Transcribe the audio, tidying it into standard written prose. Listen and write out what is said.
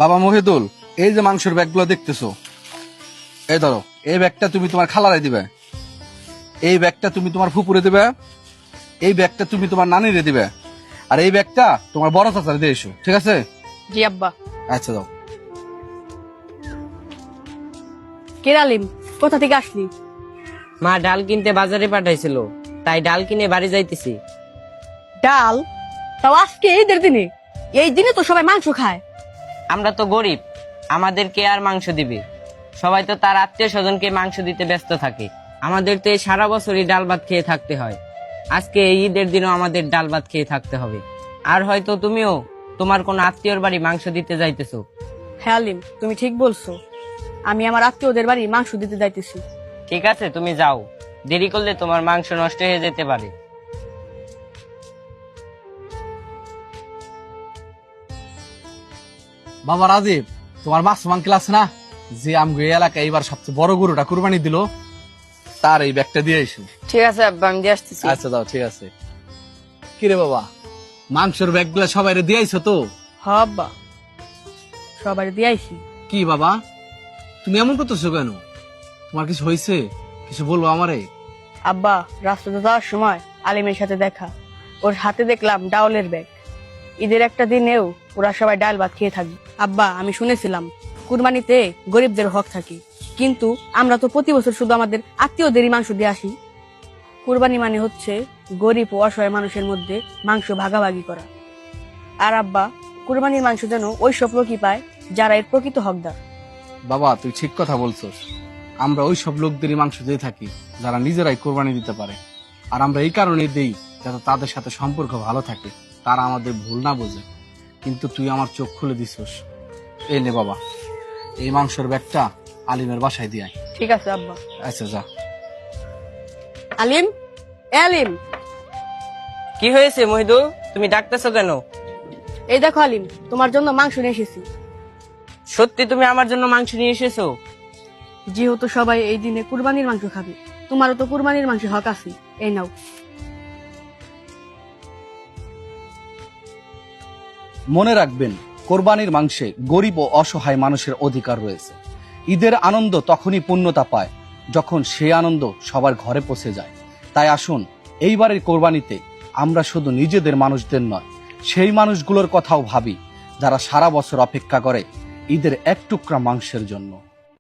বাবা মহিদুল, এই যে মাংসের ব্যাগগুলো দেখতেছো, এই ধরো, এই ব্যাগটা তুমি তোমার খালারে দিবে, এই ব্যাগটা তুমি তোমার ফুপুরে দিবে, এই ব্যাগটা তুমি তোমার নানিরে দিবে, আর এই ব্যাগটা তোমার বড় চাচারে দিয়ে এসো, ঠিক আছে? জি আব্বা। আচ্ছা দাও। কে আলিম, কোথা থেকে আসলি? মা ডাল কিনতে বাজারে পাঠাইছিল, তাই ডাল কিনে বাড়ি যাইতেছি। ডাল? তাও আজকে ঈদের দিনে? এই দিনে তো সবাই মাংস খায়। আমরা তো গরিব, আমাদের কে আর মাংস দিবে? সবাই তো তার আত্মীয় স্বজনকে মাংস দিতে ব্যস্ত থাকে। আমাদের তো এই সারা বছরই ডাল ভাত খেয়ে থাকতে হয়। আজকে এই ঈদের দিনও আমাদের ডাল ভাত খেয়ে থাকতে হবে। আর হয়তো তুমিও তোমার কোন আত্মীয়র বাড়ি মাংস দিতে যাইতেছো। হ্যাঁ আলিম, তুমি ঠিক বলছো। আমি আমার আত্মীয়দের বাড়ি মাংস দিতে যাইতেছি। ঠিক আছে, তুমি যাও, দেরি করলে তোমার মাংস নষ্ট হয়ে যেতে পারে। বাবা রাজীব, তোমার মাছ আঙ্কেল আছে না, যে আমগো এই এলাকায় এইবার সবচেয়ে বড় গরুটা কুরবানি দিল, তার এই ব্যাগটা দিয়ে এসো। ঠিক আছে আব্বা, আমি দিয়ে আসতেছি। আচ্ছা দাও, ঠিক আছে। কিরে বাবা, মাংসের ব্যাগগুলা সবাই দিয়েছো তো? হ্যাঁ আব্বা, সবাই দিয়ে আইছি। কি বাবা, তুমি এমন করতেছো কেন? তোমার কিছু হয়েছে? কিছু বলবো আমারে? আব্বা, রাস্তাতে যাওয়ার সময় আলিমের সাথে দেখা, ওর হাতে দেখলাম ডাউলের ব্যাগ। ঈদের একটা দিনেও ওরা সবাই ডাল ভাত খেয়ে থাকবে। আব্বা, আমি শুনেছিলাম কুরবানিতে গরিবদের হক থাকে, কিন্তু আমরা তো প্রতি বছর শুধু আমাদের আত্মীয়দেরই মাংস দিয়ে আসি। কুরবানি মানে হচ্ছে গরিব ও অসহায় মানুষের মধ্যে মাংস ভাগাভাগি করা। আর আব্বা, কুরবানির মাংস যেন ওই সব লোকই পায় যারা এর প্রকৃত হকদার। বাবা, তুই ঠিক কথা বলছস। আমরা ওই সব লোকদেরই মাংস দিয়ে থাকি যারা নিজেরাই কোরবানি দিতে পারে। আর আমরা এই কারণে দেই যাতে তাদের সাথে সম্পর্ক ভালো থাকে, তারা আমাদের ভুল না বোঝে। কিন্তু তুই আমার চোখ খুলে দিছস। এই নে বাবা, এই মাংসের ব্যাগটা আলিমের বাসায় দিয়ে আয়। ঠিক আছে আব্বা। আচ্ছা যা। আলিম, এ আলিম, কি হয়েছে মহিদুল, তুমি ডাকতেছো কেন? এই দেখো আলিম, তোমার জন্য মাংস নিয়ে এসেছি। সত্যি তুমি আমার জন্য মাংস নিয়ে এসেছো? যেহেতু সবাই এই দিনে কুরবানির মাংস খাবে, তোমারও তো কুরবানির মাংস হক আছে, এই নাও। মনে রাখবেন, কোরবানির মাংসে গরিব ও অসহায় মানুষের অধিকার রয়েছে। ঈদের আনন্দ তখনই পূর্ণতা পায় যখন সেই আনন্দ সবার ঘরে পৌঁছে যায়। তাই আসুন, এইবারের কোরবানিতে আমরা শুধু নিজেদের মানুষদের নয়, সেই মানুষগুলোর কথাও ভাবি যারা সারা বছর অপেক্ষা করে ঈদের এক টুকরা মাংসের জন্য।